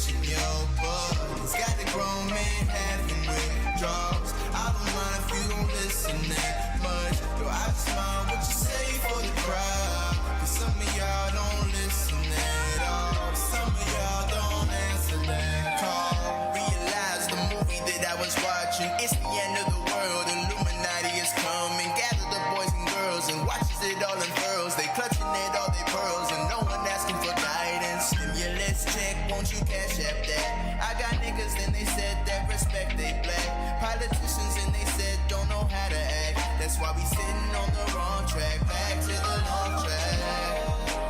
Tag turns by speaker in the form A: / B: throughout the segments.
A: pushing your buttons. Got the grown man having withdrawals. I don't mind if you don't listen that much. Yo, I just mind what you say for the crowd. Cause some of y'all don't listen at all. Some of y'all don't answer that call. Realize the movie that I was watching, it's the end of the world. Illuminati is coming. Gather the boys and girls and watches it all unfurls. They clutching at all their pearls and no one asking for guidance. Stimulus check, won't you cash app that? I got niggas and they said that respect they black. Politicians and they said don't know how to act. That's why we sitting on the wrong track. Back to the long track.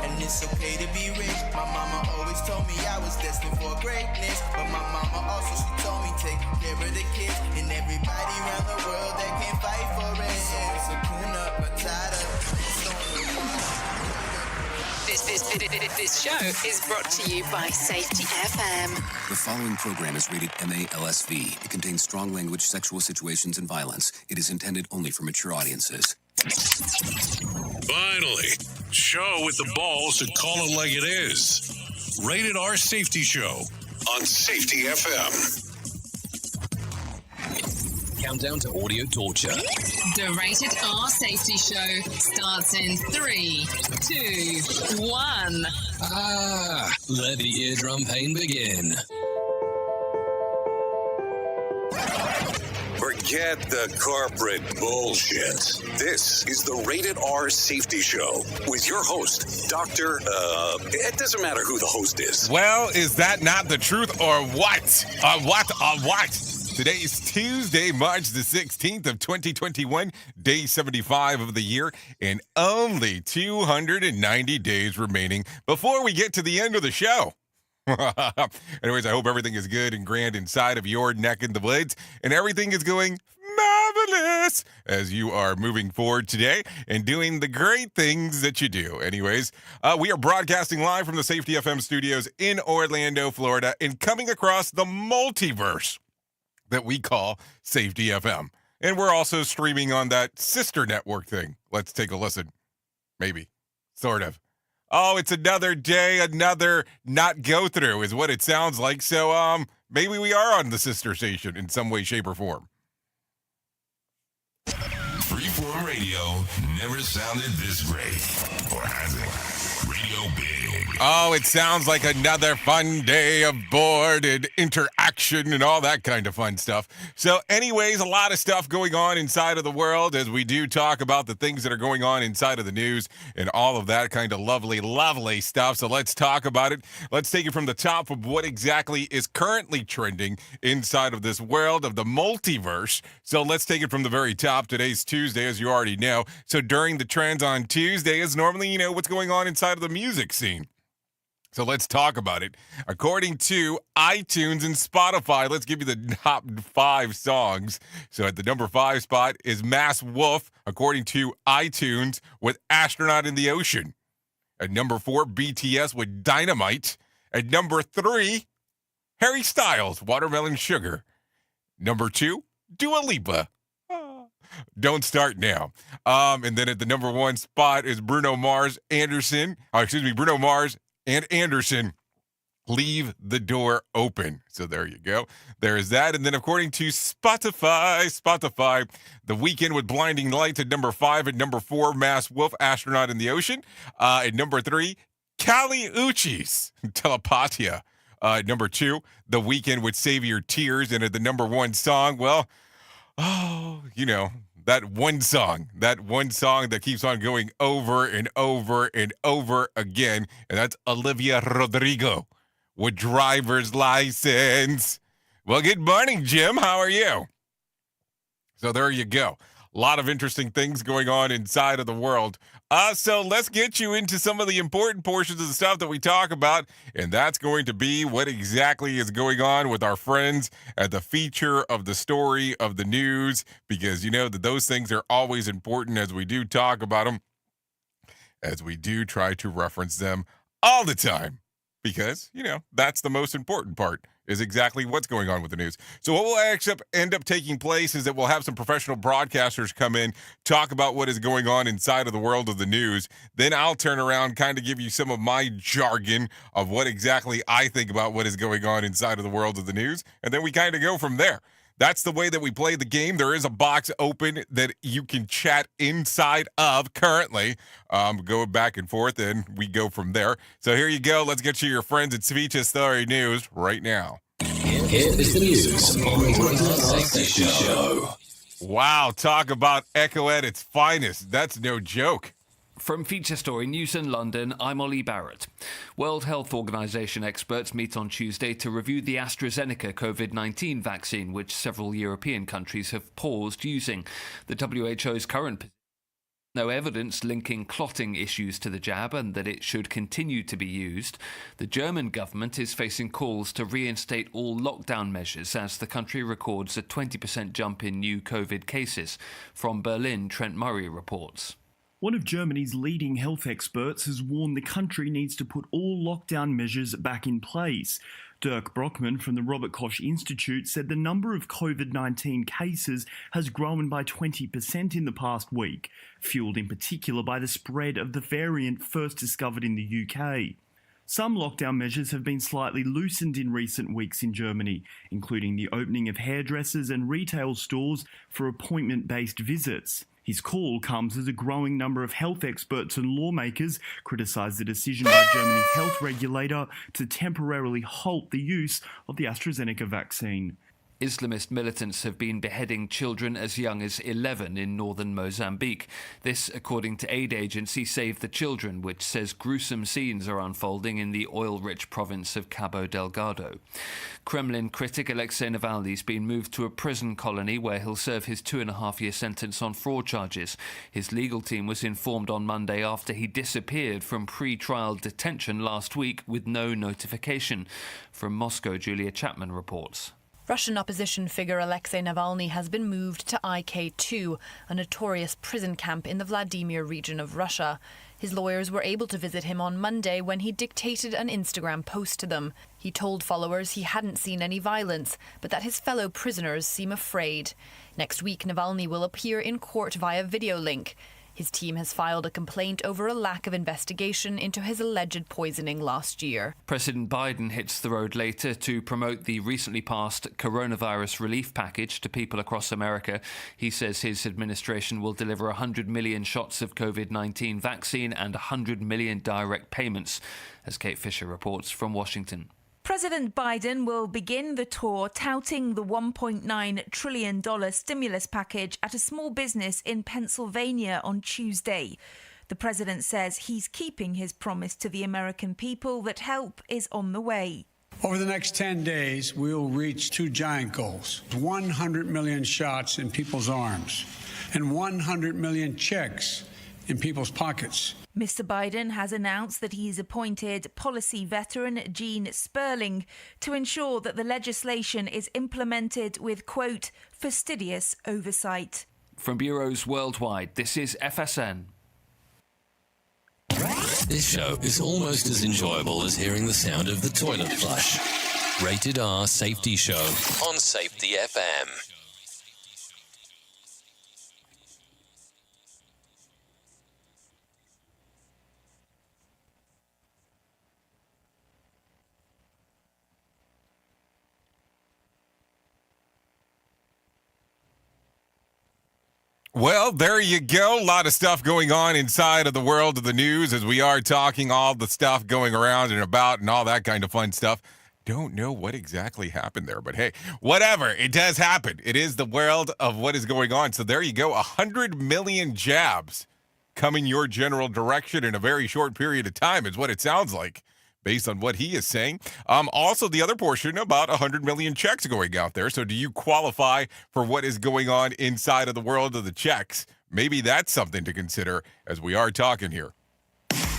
A: And it's okay to be rich. My mama always told me I was destined for greatness. But my mama also, she told me take care of the kids and everybody around the world that can't fight for it. So it's a Kuna Matata.
B: This show is brought to you by Safety FM.
C: The following program is rated MALSV. It contains strong language, sexual situations, and violence. It is intended only for mature audiences.
D: Finally, show with the balls to call it like it is. Rated R Safety Show on Safety FM.
C: Countdown to audio torture.
B: The Rated R Safety Show starts in 3, 2, 1.
C: Let the eardrum pain begin.
D: Forget the corporate bullshit. This is the Rated R Safety Show with your host, Dr. It doesn't matter who the host is.
E: Well, is that not the truth or what? What? Today is Tuesday, March the 16th of 2021, day 75 of the year, and only 290 days remaining before we get to the end of the show. Anyways, I hope everything is good and grand inside of your neck and the woods, and everything is going marvelous as you are moving forward today and doing the great things that you do. Anyways, we are broadcasting live from the Safety FM studios in Orlando, Florida, and coming across the multiverse that we call Safety FM. And we're also streaming on that sister network thing. Let's take a listen. Maybe. Sort of. Oh, it's another day, another not go through is what it sounds like. So, maybe we are on the sister station in some way, shape, or form.
D: Freeform radio never sounded this great. Or has it? Radio Big.
E: Oh, it sounds like another fun day of board and interaction and all that kind of fun stuff. So anyways, a lot of stuff going on inside of the world as we do talk about the things that are going on inside of the news and all of that kind of lovely, lovely stuff. So let's talk about it. Let's take it from the top of what exactly is currently trending inside of this world of the multiverse. So let's take it from the very top. Today's Tuesday, as you already know. So during the trends on Tuesday is normally, what's going on inside of the music scene. So let's talk about it. According to iTunes and Spotify, let's give you the top 5 songs. So at the number 5 spot is Mass Wolf, according to iTunes, with Astronaut in the Ocean. At number 4, BTS with Dynamite. At number 3, Harry Styles, Watermelon Sugar. Number 2, Dua Lipa, Don't Start Now. And then at the number 1 spot is Bruno Mars and Anderson, Leave the Door Open. So there you go. There is that. And then according to Spotify, The Weeknd with Blinding Lights at number 5. At number 4, Mass Wolf, Astronaut in the Ocean. At number 3, Kali Uchis, Telepatia. At number 2, The Weeknd with Save Your Tears. And at the number 1 song, that one song that keeps on going over and over and over again, and that's Olivia Rodrigo with Driver's License. Well, good morning, Jim. How are you? So there you go. A lot of interesting things going on inside of the world. So let's get you into some of the important portions of the stuff that we talk about, and that's going to be what exactly is going on with our friends at the feature of the story of the news, because you know that those things are always important as we do talk about them, as we do try to reference them all the time, because, that's the most important part is exactly what's going on with the news. So what will actually end up taking place is that we'll have some professional broadcasters come in, talk about what is going on inside of the world of the news. Then I'll turn around, kind of give you some of my jargon of what exactly I think about what is going on inside of the world of the news. And then we kind of go from there. That's the way that we play the game. There is a box open that you can chat inside of currently. Go back and forth, and we go from there. So here you go. Let's get you your friends at Svita Story News right now.
C: Here is the news on the Radar Safety Show.
E: Wow, talk about Echo at its finest. That's no joke.
F: From Feature Story News in London, I'm Ollie Barrett. World Health Organization experts meet on Tuesday to review the AstraZeneca COVID-19 vaccine, which several European countries have paused using. The WHO's current no evidence linking clotting issues to the jab and that it should continue to be used. The German government is facing calls to reinstate all lockdown measures as the country records a 20% jump in new COVID cases. From Berlin, Trent Murray reports.
G: One of Germany's leading health experts has warned the country needs to put all lockdown measures back in place. Dirk Brockman from the Robert Koch Institute said the number of COVID-19 cases has grown by 20% in the past week, fueled in particular by the spread of the variant first discovered in the UK. Some lockdown measures have been slightly loosened in recent weeks in Germany, including the opening of hairdressers and retail stores for appointment-based visits. His call comes as a growing number of health experts and lawmakers criticise the decision by Germany's health regulator to temporarily halt the use of the AstraZeneca vaccine.
F: Islamist militants have been beheading children as young as 11 in northern Mozambique. This, according to aid agency Save the Children, which says gruesome scenes are unfolding in the oil-rich province of Cabo Delgado. Kremlin critic Alexei Navalny's been moved to a prison colony where he'll serve his 2.5-year sentence on fraud charges. His legal team was informed on Monday after he disappeared from pre-trial detention last week with no notification. From Moscow, Julia Chapman reports.
H: Russian opposition figure Alexei Navalny has been moved to IK2, a notorious prison camp in the Vladimir region of Russia. His lawyers were able to visit him on Monday when he dictated an Instagram post to them. He told followers he hadn't seen any violence, but that his fellow prisoners seem afraid. Next week, Navalny will appear in court via video link. His team has filed a complaint over a lack of investigation into his alleged poisoning last year.
F: President Biden hits the road later to promote the recently passed coronavirus relief package to people across America. He says his administration will deliver 100 million shots of COVID-19 vaccine and 100 million direct payments, as Kate Fisher reports from Washington.
I: President Biden will begin the tour touting the $1.9 trillion stimulus package at a small business in Pennsylvania on Tuesday. The president says he's keeping his promise to the American people that help is on the way.
J: Over the next 10 days, we will reach two giant goals: 100 million shots in people's arms and 100 million checks in people's pockets.
I: Mr. Biden has announced that he's appointed policy veteran Gene Sperling to ensure that the legislation is implemented with, quote, fastidious oversight.
F: From bureaus worldwide, this is FSN.
C: This show is almost as enjoyable as hearing the sound of the toilet flush. Rated R Safety Show on Safety FM.
E: Well, there you go. A lot of stuff going on inside of the world of the news as we are talking all the stuff going around and about and all that kind of fun stuff. Don't know what exactly happened there, but hey, whatever. It does happen. It is the world of what is going on. So there you go. 100 million jabs coming your general direction in a very short period of time is what it sounds like, based on what he is saying. Also, the other portion, about 100 million checks going out there. So do you qualify for what is going on inside of the world of the checks? Maybe that's something to consider as we are talking here.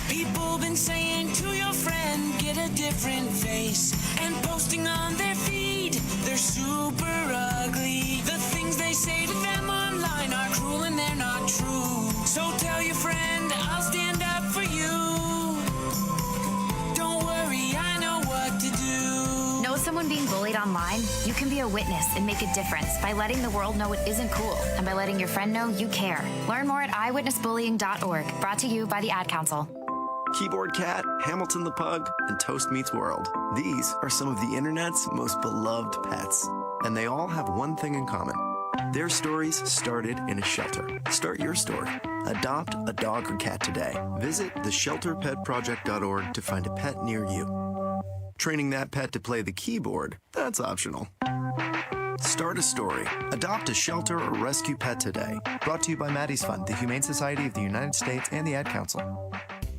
A: People been saying to your friend, get a different face, and posting on their feed, they're super ugly. The things they say to them online are cruel and they're not true. So tell your friend, I'll stand up for you. Don't worry, I know what to do.
H: Know someone
K: someone being bullied online, you can be a witness and make a difference by letting the world know it isn't cool and by letting your friend know you care. Learn more at eyewitnessbullying.org. Brought to you by the Ad Council.
L: Keyboard Cat, Hamilton the Pug, and Toast Meets World. These are some of the internet's most beloved pets, and they all have one thing in common. Their stories started in a shelter. Start your story. Adopt a dog or cat today. Visit theshelterpetproject.org to find a pet near you. Training that pet to play the keyboard, that's optional. Start a story. Adopt a shelter or rescue pet today. Brought to you by Maddie's Fund, the Humane Society of the United States, and the Ad Council.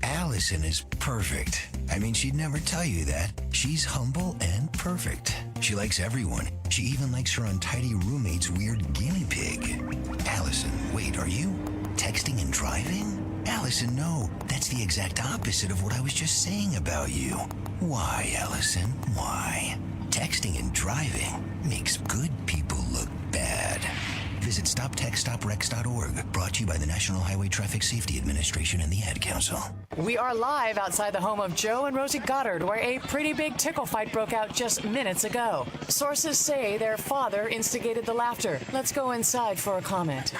M: Allison is perfect. I mean, she'd never tell you that. She's humble and perfect. She likes everyone. She even likes her untidy roommate's weird guinea pig. Allison, wait, are you texting and driving? Allison, no. That's the exact opposite of what I was just saying about you. Why, Allison? Why? Texting and driving makes good people look bad. Visit StopTextStopWrecks.org. Brought to you by the National Highway Traffic Safety Administration and the Ad Council.
N: We are live outside the home of Joe and Rosie Goddard, where a pretty big tickle fight broke out just minutes ago. Sources say their father instigated the laughter. Let's go inside for a comment.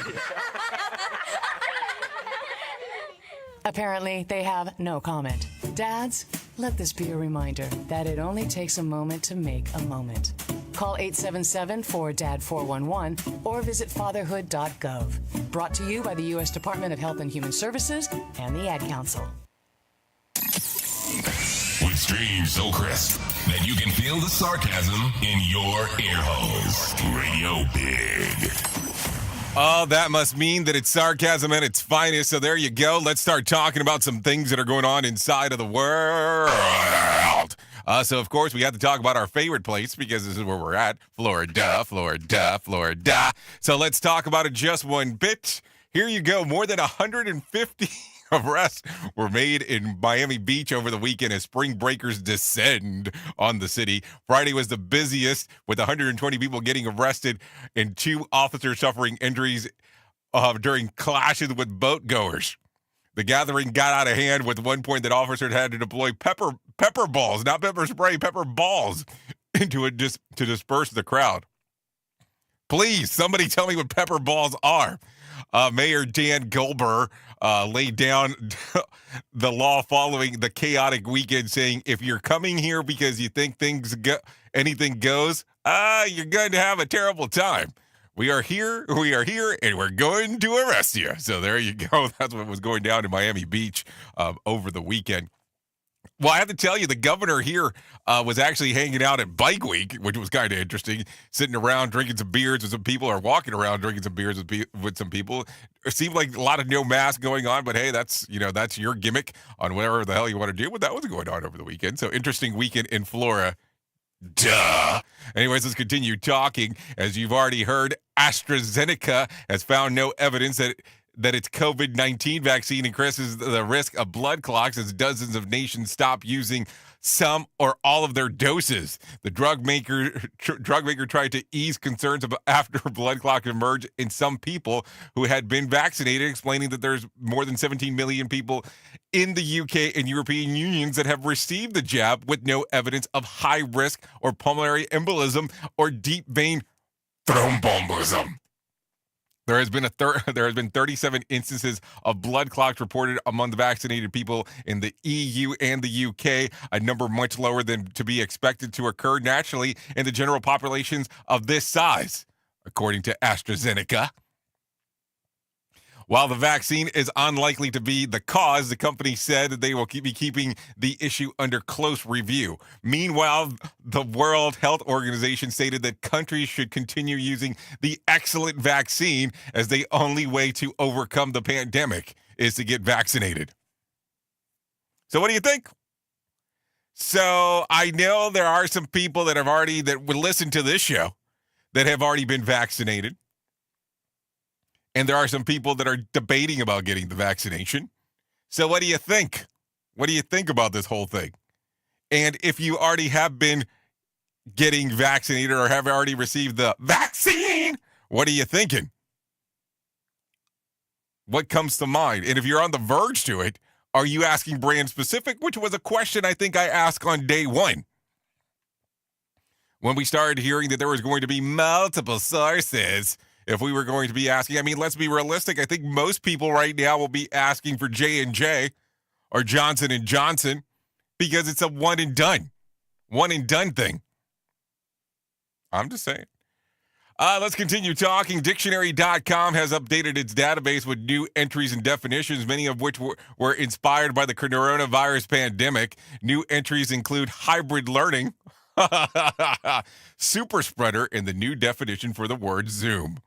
N: Apparently, they have no comment. Dads, let this be a reminder that it only takes a moment to make a moment. Call 877-4DAD-411 or visit fatherhood.gov. Brought to you by the U.S. Department of Health and Human Services and the Ad Council.
O: With streams so crisp that you can feel the sarcasm in your ear holes. Radio Big.
E: Oh, that must mean that it's sarcasm at its finest. So there you go. Let's start talking about some things that are going on inside of the world. So, of course, we have to talk about our favorite place because this is where we're at. Florida, Florida, Florida. So let's talk about it just one bit. Here you go. More than 150 arrests were made in Miami Beach over the weekend as spring breakers descend on the city. Friday was the busiest, with 120 people getting arrested and 2 officers suffering injuries during clashes with boat goers. The gathering got out of hand with one point that officers had to deploy pepper balls, not pepper spray, pepper balls into it just to disperse the crowd. Please, somebody tell me what pepper balls are. Mayor Dan Goldberg laid down the law following the chaotic weekend, saying if you're coming here because you think anything goes, you're going to have a terrible time. We are here, and we're going to arrest you. So there you go. That's what was going down in Miami Beach over the weekend. Well, I have to tell you, the governor here was actually hanging out at Bike Week, which was kind of interesting, sitting around drinking some beers with some people, or walking around drinking some beers with some people. It seemed like a lot of no mask going on, but hey, that's your gimmick on whatever the hell you want to do. But that was going on over the weekend. So interesting weekend in Florida. Duh. Anyways, let's continue talking. As you've already heard, AstraZeneca has found no evidence that its COVID-19 vaccine increases the risk of blood clots as dozens of nations stop using some or all of their doses. The drug maker tried to ease concerns after blood clots emerged in some people who had been vaccinated, explaining that there's more than 17 million people in the UK and European unions that have received the jab with no evidence of high risk or pulmonary embolism or deep vein thromboembolism. There has been 37 instances of blood clots reported among the vaccinated people in the EU and the UK, a number much lower than to be expected to occur naturally in the general populations of this size, according to AstraZeneca. While the vaccine is unlikely to be the cause, the company said that they will be keeping the issue under close review. Meanwhile, the World Health Organization stated that countries should continue using the excellent vaccine as the only way to overcome the pandemic is to get vaccinated. So what do you think? So I know there are some people that would listen to this show that have already been vaccinated. And there are some people that are debating about getting the vaccination. So what do you think? What do you think about this whole thing? And if you already have been getting vaccinated or have already received the vaccine, what are you thinking? What comes to mind? And if you're on the verge to it, are you asking brand specific? Which was a question I think I asked on day one. when we started hearing that there was going to be multiple sources if we were going to be asking. I mean, let's be realistic. I think most people right now will be asking for J&J or Johnson & Johnson because it's a one and done thing. I'm just saying. Let's continue talking. Dictionary.com has updated its database with new entries and definitions, many of which were inspired by the coronavirus pandemic. New entries include hybrid learning, super spreader, and the new definition for the word Zoom.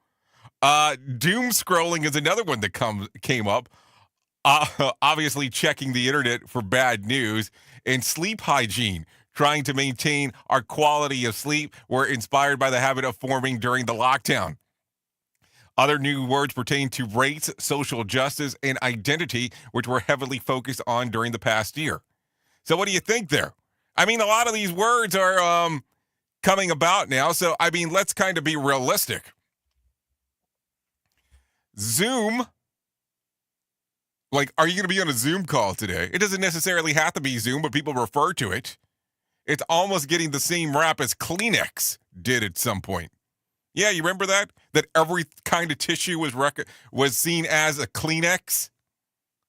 E: Doom scrolling is another one that came up. Obviously checking the internet for bad news. And sleep hygiene, trying to maintain our quality of sleep, were inspired by the habit of forming during the lockdown. Other new words pertain to race, social justice, and identity, which were heavily focused on during the past year. So what do you think there? I mean, a lot of these words are coming about now. So, I mean, let's kind of be realistic. Zoom. Like, are you going to be on a Zoom call today? It doesn't necessarily have to be Zoom, but people refer to it. It's almost getting the same rap as Kleenex did at some point. Yeah, you remember that? That every kind of tissue was seen as a Kleenex?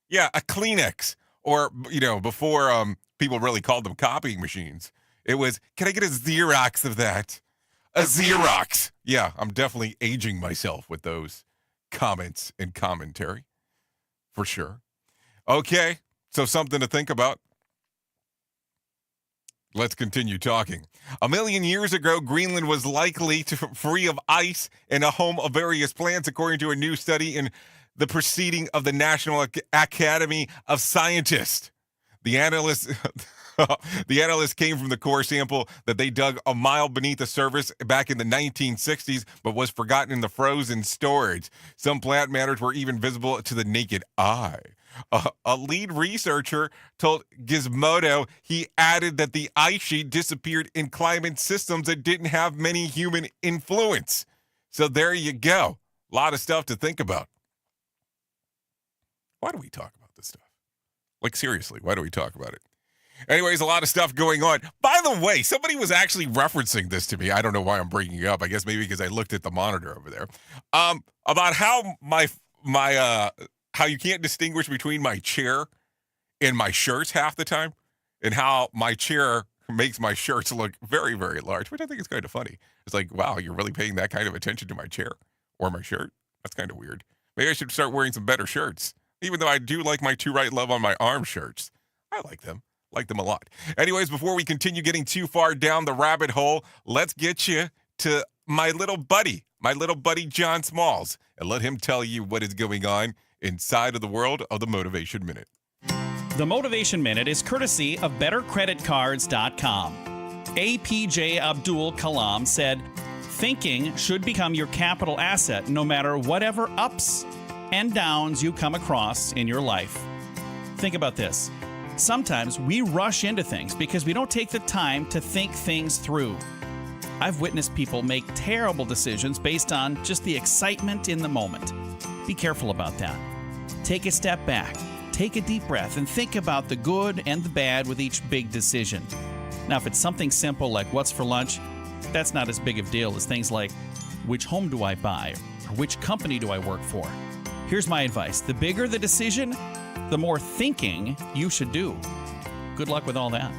E: Yeah, a Kleenex. Or, you know, before people really called them copying machines, it was, can I get a Xerox of that? A Xerox. Yeah, I'm definitely aging myself with those comments and commentary. For sure. Okay, so something to think about. Let's continue talking. 1 million years ago, Greenland was likely free of ice and a home of various plants, according to a new study in the Proceeding of the National Academy of Scientists. The analysts came from the core sample that they dug a mile beneath the surface back in the 1960s, but was forgotten in the frozen storage. Some plant matters were even visible to the naked eye. A lead researcher told Gizmodo he added that the ice sheet disappeared in climate systems that didn't have many human influence. So there you go. A lot of stuff to think about. Why do we talk about this stuff? Like, seriously, why do we talk about it? Anyways, a lot of stuff going on. By the way, somebody was actually referencing this to me. I don't know why I'm bringing it up. I guess maybe because I looked at the monitor over there. About how how you can't distinguish between my chair and my shirts half the time, and how my chair makes my shirts look very, very large, which I think is kind of funny. It's like, wow, you're really paying that kind of attention to my chair or my shirt? That's kind of weird. Maybe I should start wearing some better shirts, even though I do like my To Write Love on my arm shirts. I like them. Like them a lot. Anyways, before we continue getting too far down the rabbit hole, let's get you to my little buddy John Smalls, and let him tell you what is going on inside of the world of the Motivation Minute.
P: The Motivation Minute is courtesy of BetterCreditCards.com. APJ Abdul Kalam said, "Thinking should become your capital asset no matter whatever ups and downs you come across in your life." Think about this. Sometimes we rush into things because we don't take the time to think things through. I've witnessed people make terrible decisions based on just the excitement in the moment. Be careful about that. Take a step back, take a deep breath, and think about the good and the bad with each big decision. Now, if it's something simple like what's for lunch, that's not as big of a deal as things like which home do I buy or which company do I work for. Here's my advice. The bigger the decision, the more thinking you should do. Good luck with all that.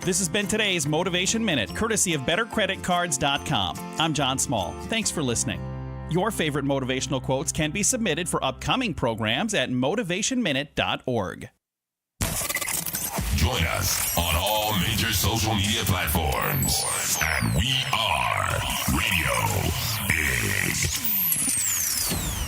P: This has been today's Motivation Minute, courtesy of BetterCreditCards.com. I'm John Small. Thanks for listening. Your favorite motivational quotes can be submitted for upcoming programs at motivationminute.org.
O: Join us on all major social media platforms, and we are Radio Big.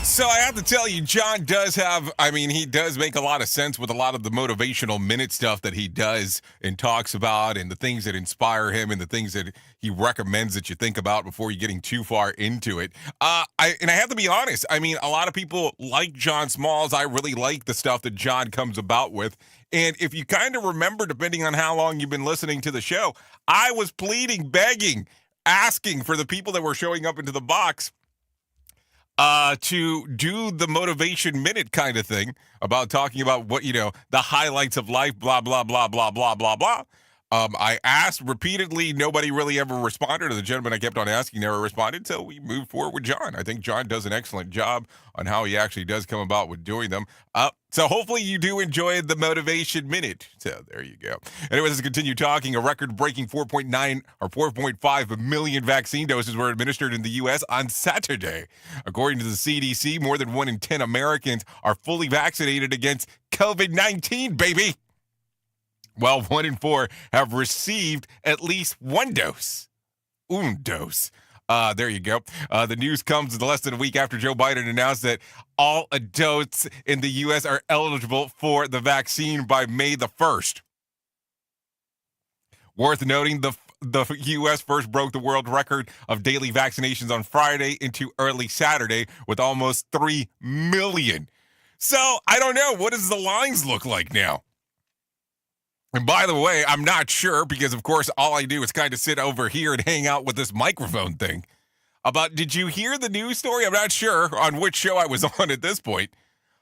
E: So I have to tell you, John does he does make a lot of sense with a lot of the motivational minute stuff that he does and talks about, and the things that inspire him and the things that he recommends that you think about before you're getting too far into it. I have to be honest. I mean, a lot of people like John Smalls. I really like the stuff that John comes about with. And if you kind of remember, depending on how long you've been listening to the show, I was pleading, begging, asking for the people that were showing up into the box to do the Motivation Minute kind of thing about talking about what, the highlights of life, blah, blah, blah, blah, blah, blah, blah. I asked repeatedly. Nobody really ever responded. To the gentleman I kept on asking never responded. So we moved forward with John. I think John does an excellent job on how he actually does come about with doing them. So hopefully you do enjoy the Motivation Minute. So there you go. Anyways, let's continue talking. A record-breaking 4.9 or 4.5 million vaccine doses were administered in the U.S. on Saturday. According to the CDC, more than 1 in 10 Americans are fully vaccinated against COVID-19, baby. While 1 in 4 have received at least one dose. Un dose. There you go. The news comes less than a week after Joe Biden announced that all adults in the U.S. are eligible for the vaccine by May the 1st. Worth noting, the U.S. first broke the world record of daily vaccinations on Friday into early Saturday with almost 3 million. So, I don't know. What does the lines look like now? And by the way, I'm not sure because, of course, all I do is kind of sit over here and hang out with this microphone thing. Did you hear the news story? I'm not sure on which show I was on at this point.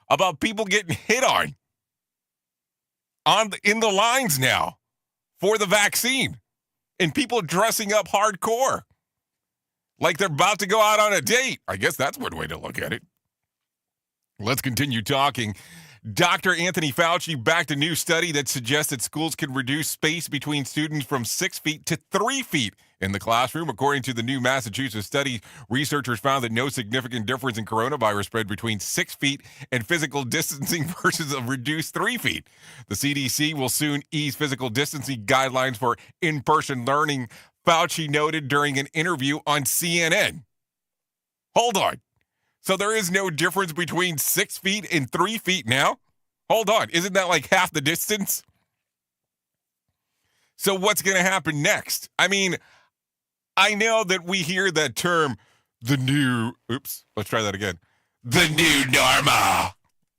E: About people getting hit on in the lines now for the vaccine. And people dressing up hardcore. Like they're about to go out on a date. I guess that's one way to look at it. Let's continue talking. Dr. Anthony Fauci backed a new study that suggests that schools can reduce space between students from 6 feet to 3 feet in the classroom. According to the new Massachusetts study, researchers found that no significant difference in coronavirus spread between 6 feet and physical distancing versus a reduced 3 feet. The CDC will soon ease physical distancing guidelines for in-person learning, Fauci noted during an interview on CNN. Hold on. So there is no difference between 6 feet and 3 feet now? Hold on. Isn't that like half the distance? So what's going to happen next? I mean, I know that we hear that term, the new normal,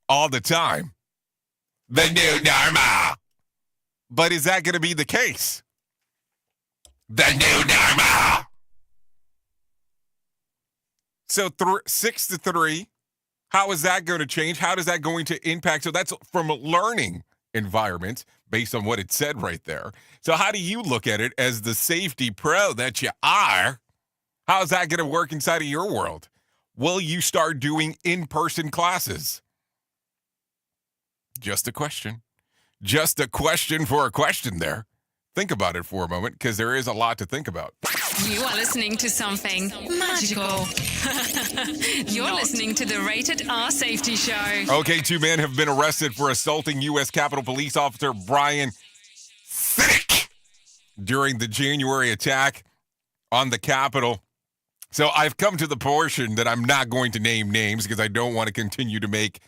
E: all the time. The new normal. But is that going to be the case? The new normal. So 6 to 3, how is that going to change? How is that going to impact? So that's from a learning environment based on what it said right there. So how do you look at it as the safety pro that you are? How is that going to work inside of your world? Will you start doing in-person classes? Just a question. Just a question for a question there. Think about it for a moment, because there is a lot to think about.
B: You are listening to something magical. You're listening to the Rated R Safety Show.
E: Okay, 2 men have been arrested for assaulting U.S. Capitol Police Officer Brian Sick during the January attack on the Capitol. So I've come to the portion that I'm not going to name names because I don't want to continue to make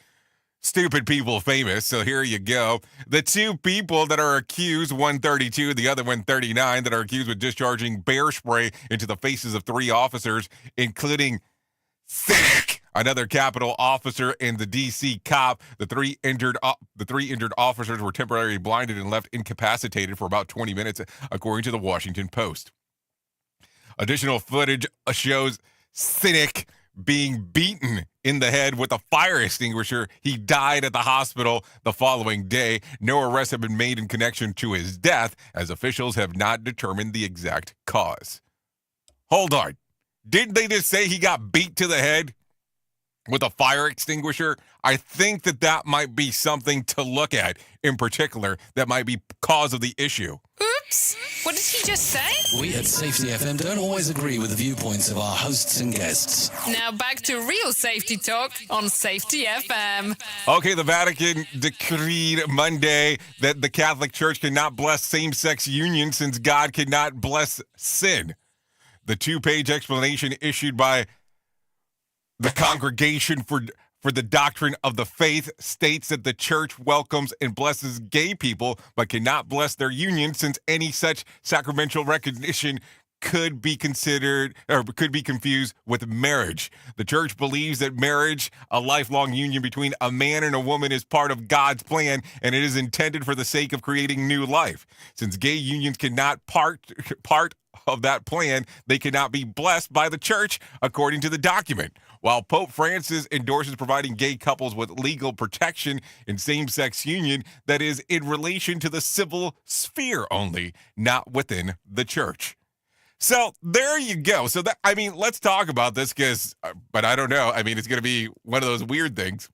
E: stupid people famous. So here you go. The 2 people that are accused, one 32, the other one 39, that are accused with discharging bear spray into the faces of 3 officers, including Sick, another Capitol officer, and the D.C. cop. The 3 injured officers were temporarily blinded and left incapacitated for about 20 minutes, according to the Washington Post. Additional footage shows Sick being beaten in the head with a fire extinguisher. He died at the hospital the following day. No arrests have been made in connection to his death, as officials have not determined the exact cause. Hold on. Didn't they just say he got beat to the head with a fire extinguisher? I think that might be something to look at in particular that might be cause of the issue.
B: Oops. What did he just say?
C: We at Safety FM don't always agree with the viewpoints of our hosts and guests.
B: Now back to real safety talk on Safety FM.
E: Okay, the Vatican decreed Monday that the Catholic Church cannot bless same-sex unions since God cannot bless sin. The 2-page explanation issued by the Congregation for the Doctrine of the Faith states that the church welcomes and blesses gay people, but cannot bless their union since any such sacramental recognition could be considered or could be confused with marriage. The church believes that marriage, a lifelong union between a man and a woman, is part of God's plan, and it is intended for the sake of creating new life. Since gay unions cannot part of that plan, they cannot be blessed by the church, according to the document. While Pope Francis endorses providing gay couples with legal protection in same-sex union, that is in relation to the civil sphere only, not within the church. So there you go. So that, I mean, let's talk about this but I don't know. I mean, it's going to be one of those weird things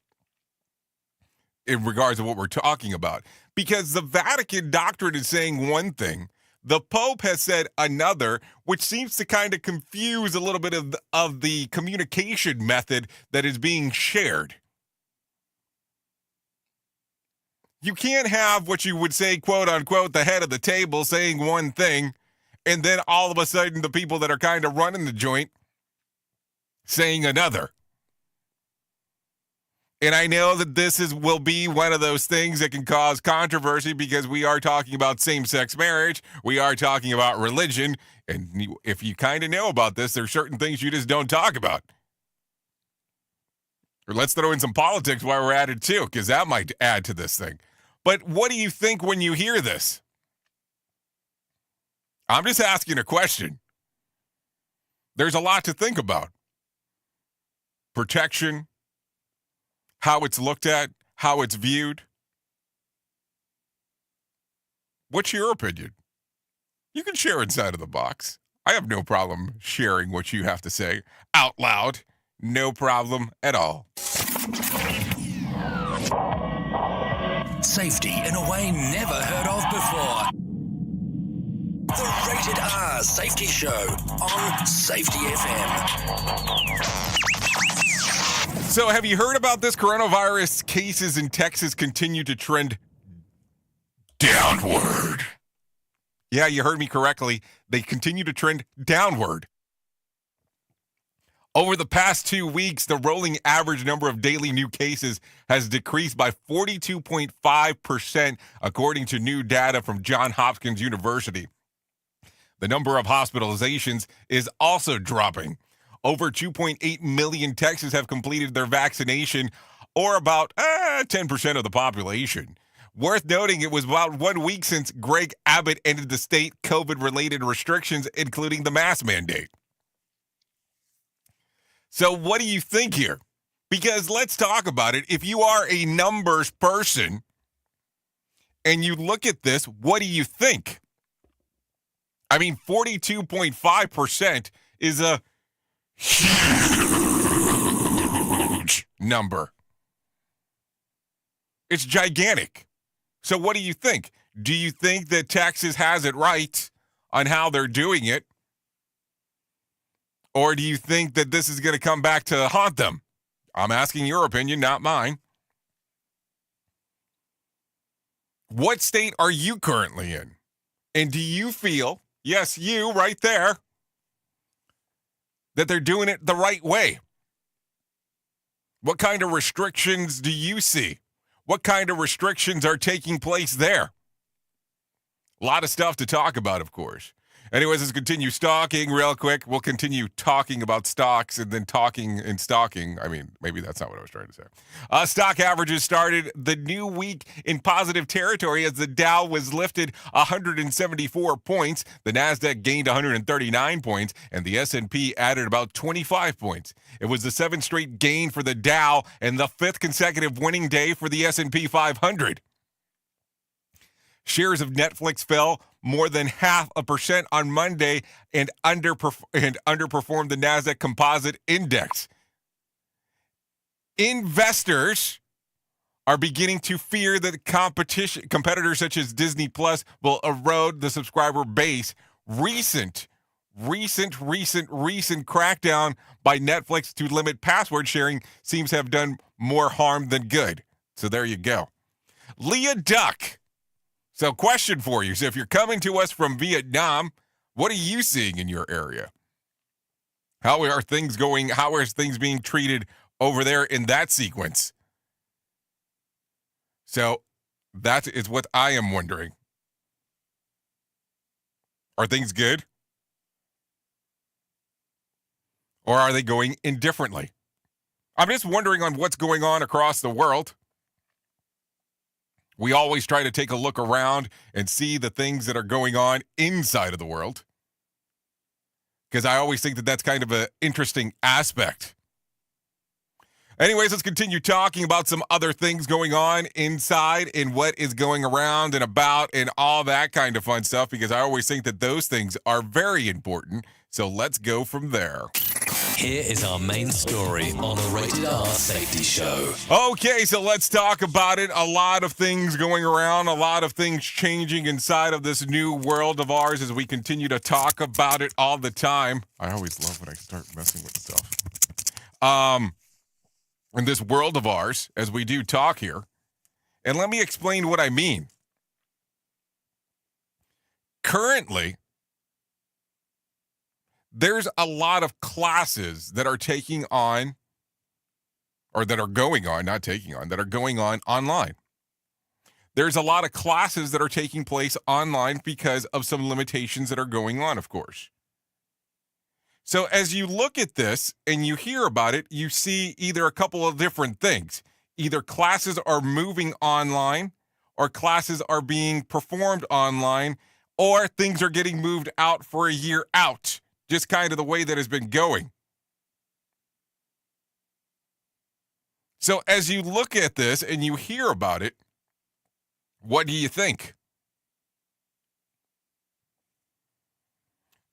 E: in regards to what we're talking about, because the Vatican doctrine is saying one thing, the Pope has said another, which seems to kind of confuse a little bit of the communication method that is being shared. You can't have what you would say, quote unquote, the head of the table saying one thing, and then all of a sudden the people that are kind of running the joint saying another. And I know that this will be one of those things that can cause controversy because we are talking about same-sex marriage. We are talking about religion. And if you kind of know about this, there's certain things you just don't talk about. Or let's throw in some politics while we're at it too, because that might add to this thing. But what do you think when you hear this? I'm just asking a question. There's a lot to think about. Protection, how it's looked at, how it's viewed. What's your opinion? You can share inside of the box. I have no problem sharing what you have to say out loud. No problem at all.
M: Safety in a way never heard of before. The Rated R Safety Show on Safety FM.
E: So have you heard about this? Coronavirus cases in Texas continue to trend downward. Yeah, you heard me correctly. They continue to trend downward. Over the past 2 weeks, the rolling average number of daily new cases has decreased by 42.5%, according to new data from Johns Hopkins University. The number of hospitalizations is also dropping. Over 2.8 million Texans have completed their vaccination, or about 10% of the population. Worth noting, it was about 1 week since Greg Abbott ended the state COVID-related restrictions, including the mask mandate. So what do you think here? Because let's talk about it. If you are a numbers person and you look at this, what do you think? I mean, 42.5% is a huge number. It's gigantic. So what do you think? Do you think that Texas has it right on how they're doing it? Or do you think that this is going to come back to haunt them? I'm asking your opinion, not mine. What state are you currently in? And do you feel, yes, you right there, that they're doing it the right way? What kind of restrictions do you see? What kind of restrictions are taking place there? A lot of stuff to talk about, of course. Anyways, let's continue stalking real quick. We'll continue talking about stocks and then talking and stalking. I mean, maybe that's not what I was trying to say. Stock averages started the new week in positive territory as the Dow was lifted 174 points. The NASDAQ gained 139 points, and the S&P added about 25 points. It was the seventh straight gain for the Dow and the fifth consecutive winning day for the S&P 500. Shares of Netflix fell more than 0.5% on Monday and underperformed the NASDAQ Composite Index. Investors are beginning to fear that competitors such as Disney Plus will erode the subscriber base. Recent crackdown by Netflix to limit password sharing seems to have done more harm than good. So there you go. Leah Duck. So question for you. So if you're coming to us from Vietnam, what are you seeing in your area? How are things going? How are things being treated over there in that sequence? So that is what I am wondering. Are things good? Or are they going indifferently? I'm just wondering on what's going on across the world. We always try to take a look around and see the things that are going on inside of the world, because I always think that that's kind of an interesting aspect. Anyways, let's continue talking about some other things going on inside and what is going around and about and all that kind of fun stuff, because I always think that those things are very important. So let's go from there.
C: Here is our main story on the Rated R Safety Show.
E: Okay, so let's talk about it. A lot of things going around, a lot of things changing inside of this new world of ours as we continue to talk about it all the time. I always love when I start messing with stuff. In this world of ours, as we do talk here, and let me explain what I mean. Currently, there's a lot of classes that are taking on, or that are going on, not taking on, that are going on online. There's a lot of classes that are taking place online because of some limitations that are going on, of course. So as you look at this and you hear about it, you see either a couple of different things. Either classes are moving online, or classes are being performed online, or things are getting moved out for a year out. Just kind of the way that has been going. So as you look at this and you hear about it, what do you think?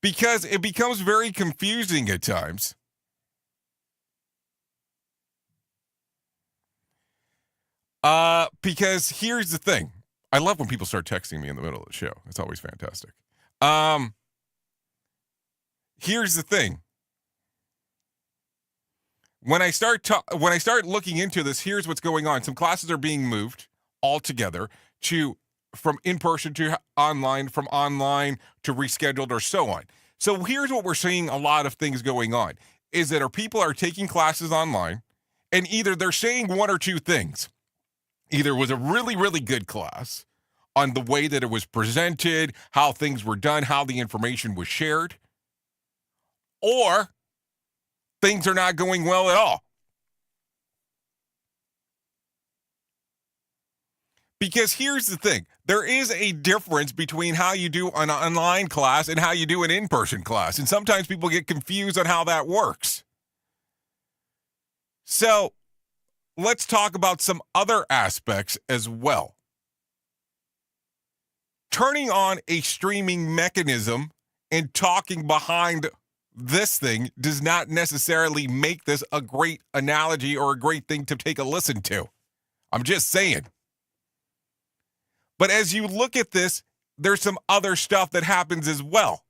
E: Because it becomes very confusing at times. Because here's the thing. I love when people start texting me in the middle of the show. It's always fantastic. Here's the thing. When I start looking into this, here's what's going on. Some classes are being moved altogether from in-person to online, from online to rescheduled, or so on. So here's what we're seeing a lot of things going on, is that our people are taking classes online, and either they're saying one or two things. Either it was a really, really good class on the way that it was presented, how things were done, how the information was shared, or things are not going well at all. Because here's the thing. There is a difference between how you do an online class and how you do an in-person class. And sometimes people get confused on how that works. So let's talk about some other aspects as well. Turning on a streaming mechanism and talking behind this thing does not necessarily make this a great analogy or a great thing to take a listen to. I'm just saying. But as you look at this, there's some other stuff that happens as well.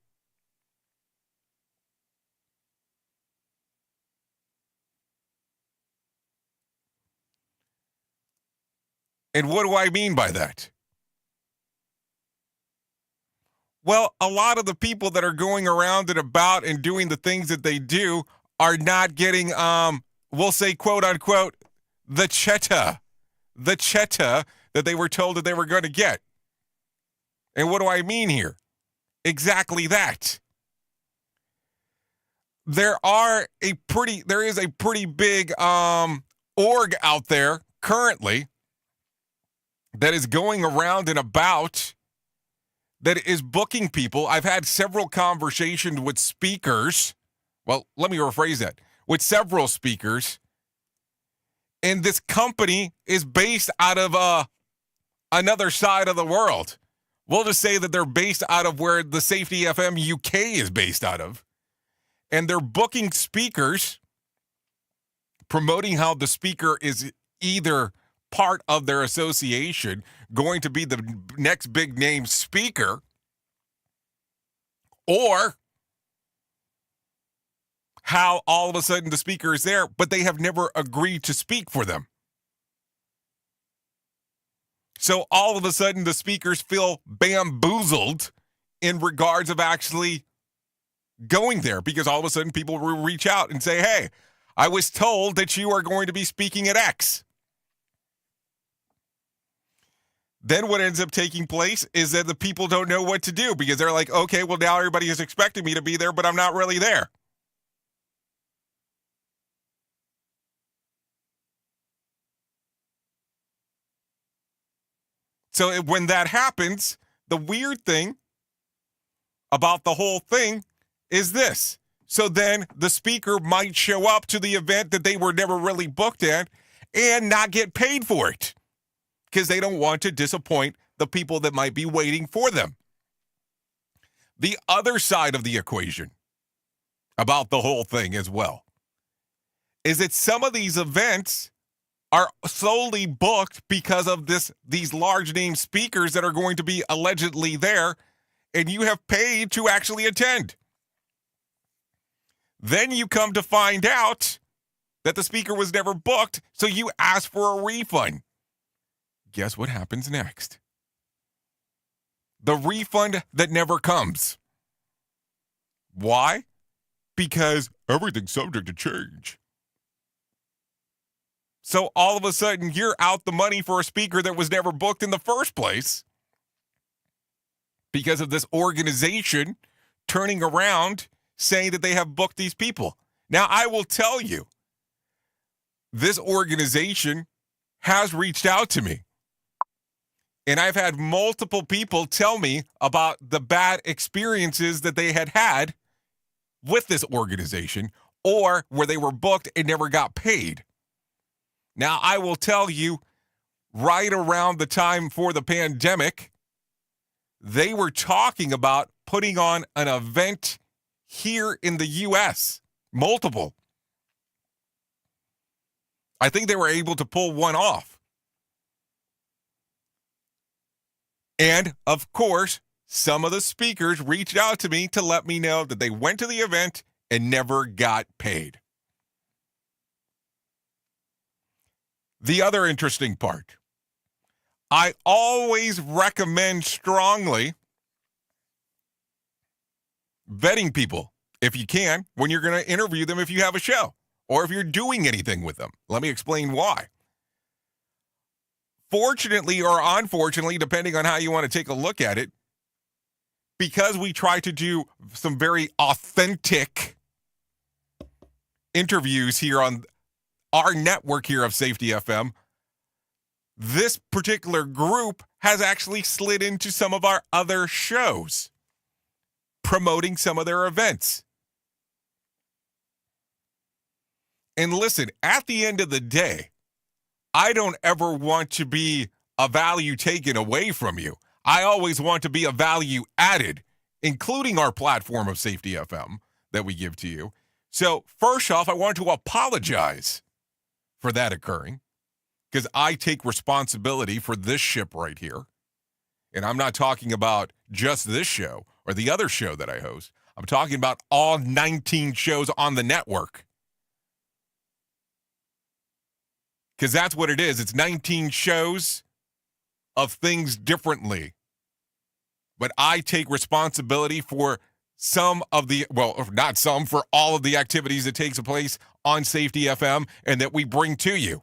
E: And what do I mean by that? Well, a lot of the people that are going around and about and doing the things that they do are not getting, we'll say, quote unquote, the cheddar that they were told that they were going to get. And what do I mean here? Exactly that. There is a pretty big org out there currently that is going around and about, that is booking people. I've had several conversations with speakers. Well, let me rephrase that. With several speakers. And this company is based out of another side of the world. We'll just say that they're based out of where the Safety FM UK is based out of. And they're booking speakers, promoting how the speaker is either part of their association, going to be the next big name speaker, or how all of a sudden the speaker is there, but they have never agreed to speak for them. So all of a sudden the speakers feel bamboozled in regards of actually going there, because all of a sudden people will reach out and say, hey, I was told that you are going to be speaking at X. Then what ends up taking place is that the people don't know what to do, because they're like, okay, well, now everybody is expecting me to be there, but I'm not really there. So when that happens, the weird thing about the whole thing is this. So then the speaker might show up to the event that they were never really booked at and not get paid for it because they don't want to disappoint the people that might be waiting for them. The other side of the equation about the whole thing as well is that some of these events are solely booked because of these large name speakers that are going to be allegedly there, and you have paid to actually attend. Then you come to find out that the speaker was never booked, so you ask for a refund. Guess what happens next? The refund that never comes. Why? Because everything's subject to change. So all of a sudden, you're out the money for a speaker that was never booked in the first place because of this organization turning around saying that they have booked these people. Now, I will tell you, this organization has reached out to me. And I've had multiple people tell me about the bad experiences that they had with this organization or where they were booked and never got paid. Now, I will tell you, right around the time for the pandemic, they were talking about putting on an event here in the U.S., multiple. I think they were able to pull one off. And, of course, some of the speakers reached out to me to let me know that they went to the event and never got paid. The other interesting part, I always recommend strongly vetting people, if you can, when you're going to interview them if you have a show or if you're doing anything with them. Let me explain why. Fortunately or unfortunately, depending on how you want to take a look at it, because we try to do some very authentic interviews here on our network here of Safety FM, this particular group has actually slid into some of our other shows, promoting some of their events. And listen, at the end of the day, I don't ever want to be a value taken away from you. I always want to be a value added, including our platform of Safety FM that we give to you. So first off, I want to apologize for that occurring because I take responsibility for this ship right here. And I'm not talking about just this show or the other show that I host. I'm talking about all 19 shows on the network. Because that's what it is. It's 19 shows of things differently. But I take responsibility for some of the, well, not some, for all of the activities that takes place on Safety FM and that we bring to you.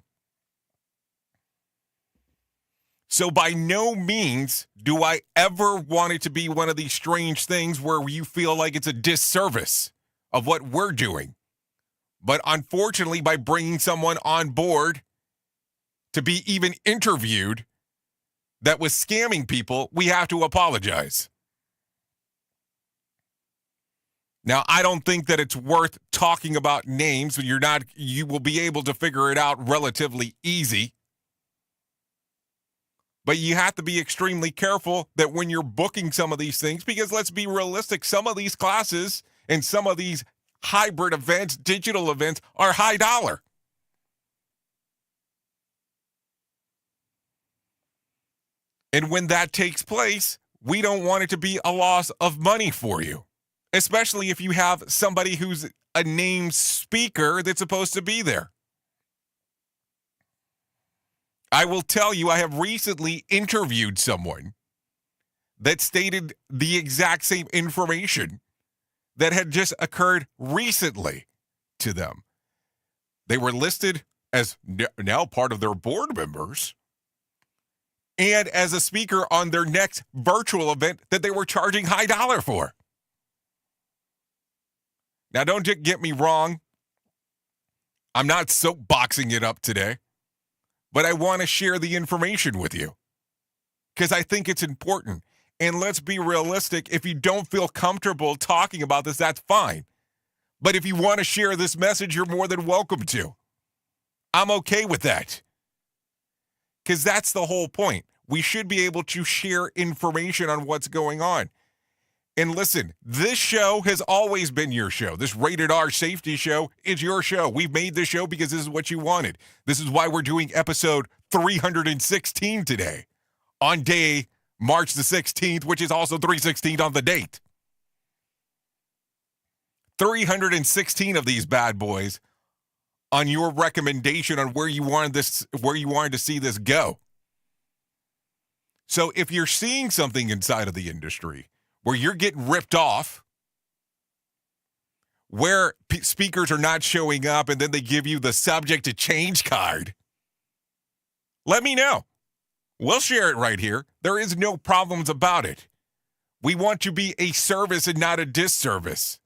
E: So by no means do I ever want it to be one of these strange things where you feel like it's a disservice of what we're doing. But unfortunately, by bringing someone on board to be even interviewed that was scamming people, we have to apologize. Now, I don't think that it's worth talking about names. You will be able to figure it out relatively easy. But you have to be extremely careful that when you're booking some of these things, because let's be realistic, some of these classes and some of these hybrid events, digital events, are high dollar. And when that takes place, we don't want it to be a loss of money for you, especially if you have somebody who's a named speaker that's supposed to be there. I will tell you, I have recently interviewed someone that stated the exact same information that had just occurred recently to them. They were listed as now part of their board members and as a speaker on their next virtual event that they were charging high dollar for. Now, don't get me wrong. I'm not soapboxing it up today, but I want to share the information with you because I think it's important. And let's be realistic. If you don't feel comfortable talking about this, that's fine. But if you want to share this message, you're more than welcome to. I'm okay with that. Because that's the whole point. We should be able to share information on what's going on. And listen, this show has always been your show. This Rated R Safety Show is your show. We've made this show because this is what you wanted. This is why we're doing episode 316 today on day March the 16th, which is also 316 on the date. 316 of these bad boys on your recommendation on where you wanted to see this go. So if you're seeing something inside of the industry where you're getting ripped off, where speakers are not showing up and then they give you the subject to change card, let me know. We'll share it right here. There is no problems about it. We want to be a service and not a disservice.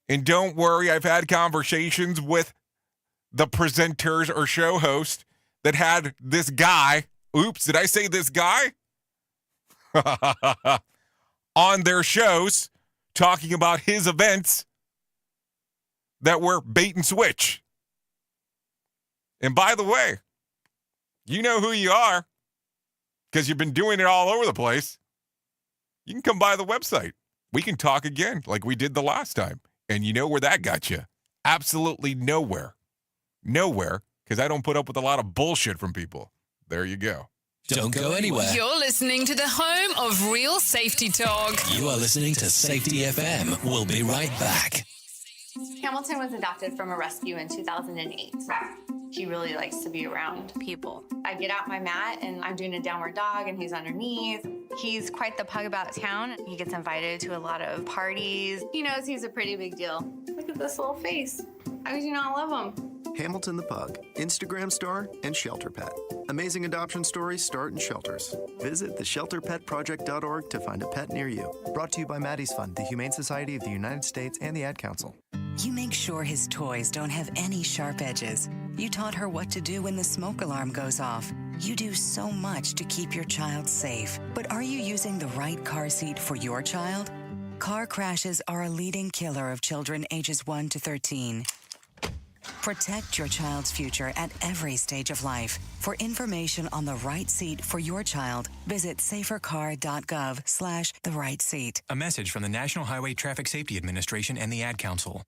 E: And don't worry, I've had conversations with the presenters or show host that had this guy, oops, did I say this guy? On their shows talking about his events that were bait and switch. And by the way, you know who you are because you've been doing it all over the place. You can come by the website. We can talk again like we did the last time. And you know where that got you? Absolutely nowhere. Nowhere, because I don't put up with a lot of bullshit from people. There you go.
C: Don't go anywhere.
B: You're listening to the home of real safety talk.
C: You are listening to Safety FM. We'll be right back.
Q: Hamilton was adopted from a rescue in 2008. He really likes to be around people. I get out my mat and I'm doing a downward dog and he's underneath. He's quite the pug about town. He gets invited to a lot of parties. He knows he's a pretty big deal. Look at this little face. How could you not love him?
L: Hamilton the Pug, Instagram star, and Shelter Pet. Amazing adoption stories start in shelters. Visit theshelterpetproject.org to find a pet near you. Brought to you by Maddie's Fund, the Humane Society of the United States, and the Ad Council.
R: You make sure his toys don't have any sharp edges. You taught her what to do when the smoke alarm goes off. You do so much to keep your child safe. But are you using the right car seat for your child? Car crashes are a leading killer of children ages 1 to 13. Protect your child's future at every stage of life. For information on the right seat for your child, visit safercar.gov/the-right-seat.
S: A message from the National Highway Traffic Safety Administration and the Ad Council.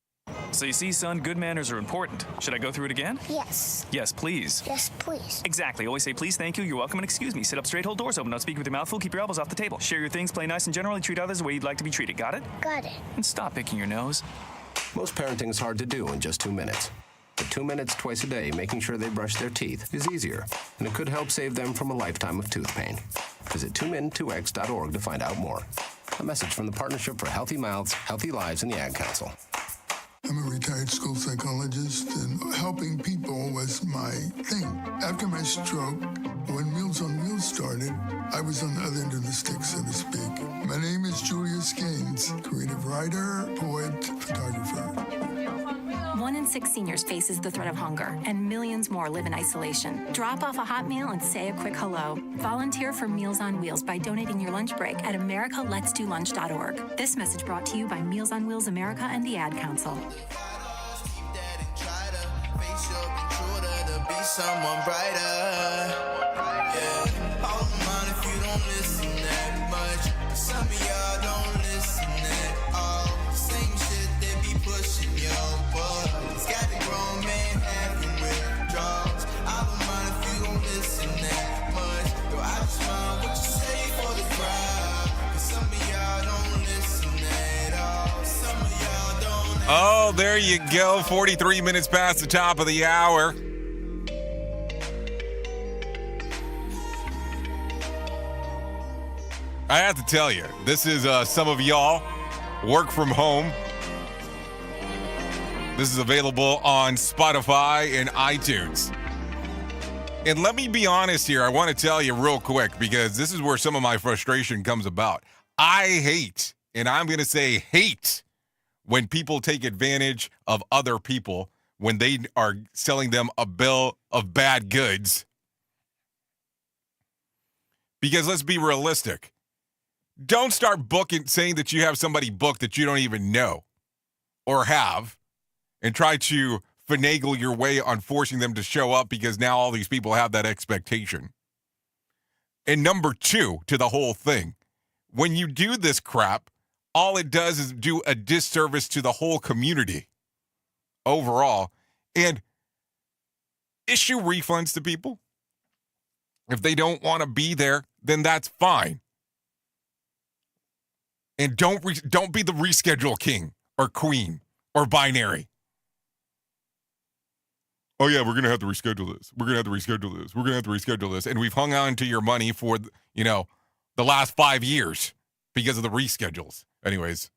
T: So you see, son, good manners are important. Should I go through it again?
U: Yes.
T: Yes, please.
U: Yes, please.
T: Exactly. Always say please, thank you, you're welcome, and excuse me. Sit up straight, hold doors open, don't speak with your mouth full, keep your elbows off the table. Share your things, play nice, and generally treat others the way you'd like to be treated. Got it?
U: Got it.
T: And stop picking your nose.
V: Most parenting is hard to do in just 2 minutes. But 2 minutes twice a day making sure they brush their teeth is easier, and it could help save them from a lifetime of tooth pain. Visit 2min2x.org to find out more. A message from the Partnership for Healthy Mouths, Healthy Lives, and the Ad Council.
W: I'm a retired school psychologist, and helping people was my thing. After my stroke, when Meals on Wheels started, I was on the other end of the stick, so to speak. My name is Julius Gaines, creative writer, poet, photographer.
X: 1 in 6 seniors faces the threat of hunger, and millions more live in isolation. Drop off a hot meal and say a quick hello. Volunteer for Meals on Wheels by donating your lunch break at americaletsdolunch.org. This message brought to you by Meals on Wheels America and the Ad Council.
A: Be someone brighter. Yeah. All mine if you don't listen that much. Some of y'all don't listen at all. Same shit they be pushing, yo. But it's got the grown man having withdrawals. I don't mind if you don't listen that much. Yo, I just mind what you say for the crowd. Cause some of y'all don't listen at all. Some of y'all don't.
E: Oh, there you go. 43 minutes past the top of the hour. I have to tell you, this is some of y'all work from home. This is available on Spotify and iTunes. And let me be honest here. I want to tell you real quick because this is where some of my frustration comes about. I hate, and I'm going to say hate, when people take advantage of other people when they are selling them a bill of bad goods. Because let's be realistic. Don't start saying that you have somebody booked that you don't even know or have, and try to finagle your way on forcing them to show up because now all these people have that expectation. And number two to the whole thing, when you do this crap, all it does is do a disservice to the whole community overall, and issue refunds to people. If they don't want to be there, then that's fine. And don't be the reschedule king or queen or binary. Oh, yeah, we're going to have to reschedule this. We're going to have to reschedule this. We're going to have to reschedule this. And we've hung on to your money for, the last 5 years because of the reschedules. Anyways,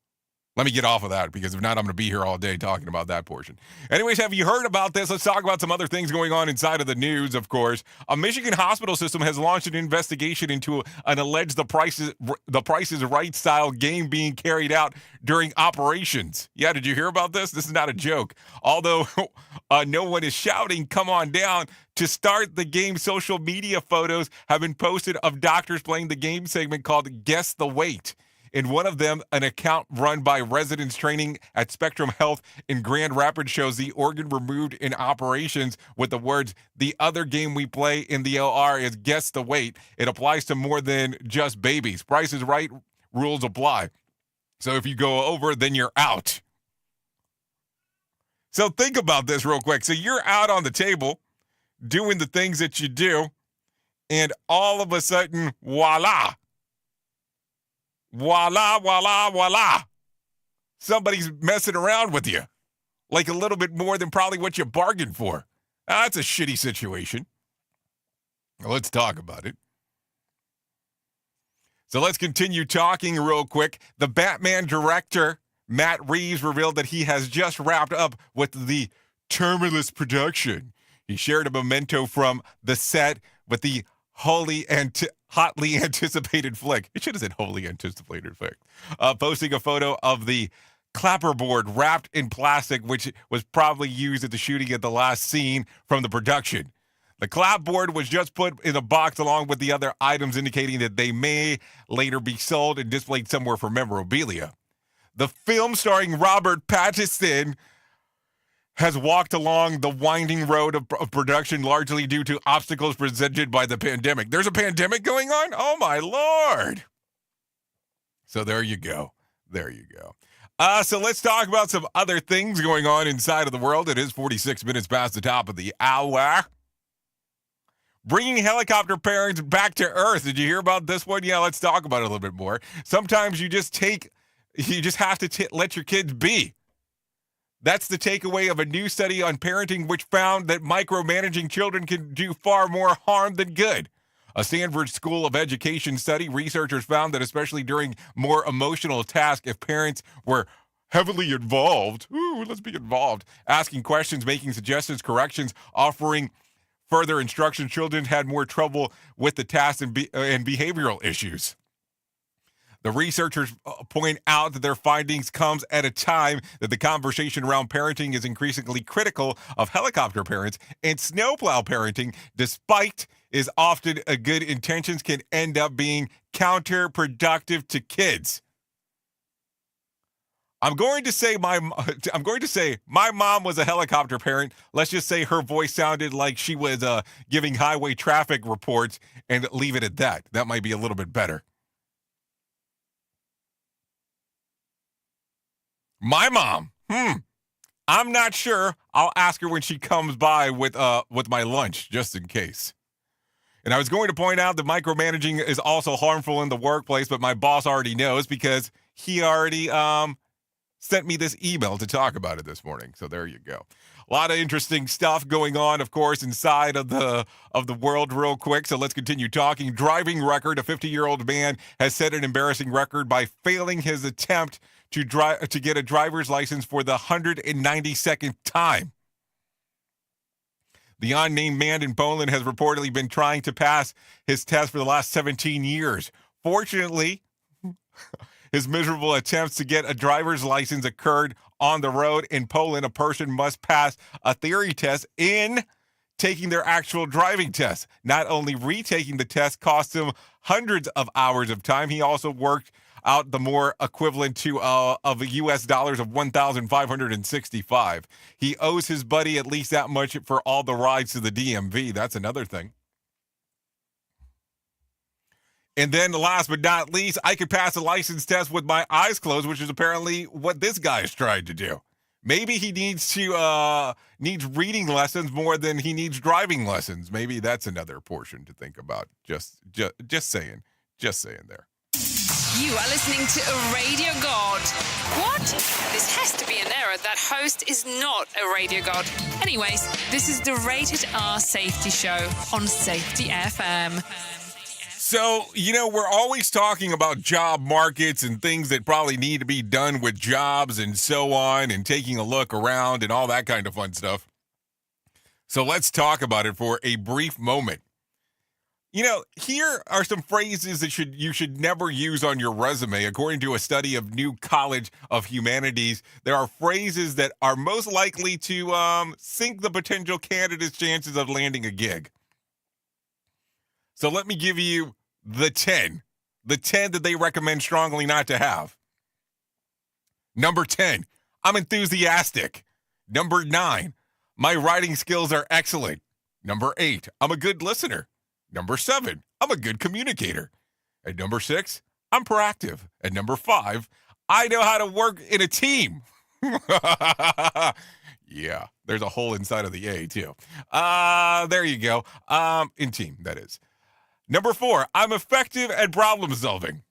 E: let me get off of that, because if not, I'm going to be here all day talking about that portion. Anyways, have you heard about this? Let's talk about some other things going on inside of the news, of course. A Michigan hospital system has launched an investigation into an alleged The Price is Right style game being carried out during operations. Yeah, did you hear about this? This is not a joke. Although no one is shouting, "Come on down," to start the game, social media photos have been posted of doctors playing the game segment called Guess the Wait. In one of them, an account run by residents training at Spectrum Health in Grand Rapids shows the organ removed in operations with the words, "The other game we play in the OR is Guess the Wait. It applies to more than just babies. Price is Right rules apply. So if you go over, then you're out." So think about this real quick. So you're out on the table doing the things that you do, and all of a sudden, voila. Voila, voila, voila. Somebody's messing around with you. Like a little bit more than probably what you bargained for. Now, that's a shitty situation. Well, let's talk about it. So let's continue talking real quick. The Batman director, Matt Reeves, revealed that he has just wrapped up with the Terminus production. He shared a memento from the set with the hotly anticipated flick. It should have said wholly anticipated flick. Posting a photo of the clapperboard wrapped in plastic, which was probably used at the shooting at the last scene from the production. The clapboard was just put in a box along with the other items, indicating that they may later be sold and displayed somewhere for memorabilia. The film starring Robert Pattinson has walked along the winding road of production, largely due to obstacles presented by the pandemic. There's a pandemic going on? Oh, my Lord. So there you go. There you go. So let's talk about some other things going on inside of the world. It is 46 minutes past the top of the hour. Bringing helicopter parents back to Earth. Did you hear about this one? Yeah, let's talk about it a little bit more. Sometimes you just have to let your kids be. That's the takeaway of a new study on parenting, which found that micromanaging children can do far more harm than good. A Stanford School of Education study, researchers found that especially during more emotional tasks, if parents were heavily involved, let's be involved, asking questions, making suggestions, corrections, offering further instruction, children had more trouble with the tasks and behavioral issues. The researchers point out that their findings comes at a time that the conversation around parenting is increasingly critical of helicopter parents, and snowplow parenting, despite is often a good intentions, can end up being counterproductive to kids. I'm going to say my mom was a helicopter parent. Let's just say her voice sounded like she was giving highway traffic reports, and leave it at that. That might be a little bit better. My mom, I'm not sure. I'll ask her when she comes by with my lunch, just in case. And I was going to point out that micromanaging is also harmful in the workplace, but my boss already knows because he already sent me this email to talk about it this morning. So there you go. A lot of interesting stuff going on, of course, inside of the world real quick. So let's continue talking. Driving record. A 50-year-old man has set an embarrassing record by failing his attempt to get a driver's license for the 192nd time. The unnamed man in Poland has reportedly been trying to pass his test for the last 17 years. Fortunately, his miserable attempts to get a driver's license occurred on the road. In Poland, a person must pass a theory test in taking their actual driving test. Not only retaking the test costs him hundreds of hours of time. He also worked out the more equivalent to of U.S. dollars of 1,565. He owes his buddy at least that much for all the rides to the DMV. That's another thing. And then last but not least, I could pass a license test with my eyes closed, which is apparently what this guy is trying to do. Maybe he needs reading lessons more than he needs driving lessons. Maybe that's another portion to think about. Just saying there.
B: You are listening to a radio god. What? This has to be an error. That host is not a radio god. Anyways, this is the Rated R Safety Show on Safety FM.
E: So, we're always talking about job markets and things that probably need to be done with jobs and so on, and taking a look around and all that kind of fun stuff. So let's talk about it for a brief moment. Here are some phrases that you should never use on your resume. According to a study of New College of Humanities, there are phrases that are most likely to sink the potential candidate's chances of landing a gig. So let me give you the 10 that they recommend strongly not to have. Number 10, I'm enthusiastic. Number 9, my writing skills are excellent. Number 8, I'm a good listener. Number 7, I'm a good communicator. And number 6, I'm proactive. And number 5, I know how to work in a team. Yeah, there's a hole inside of the A, too. There you go. In team, that is. Number 4, I'm effective at problem solving.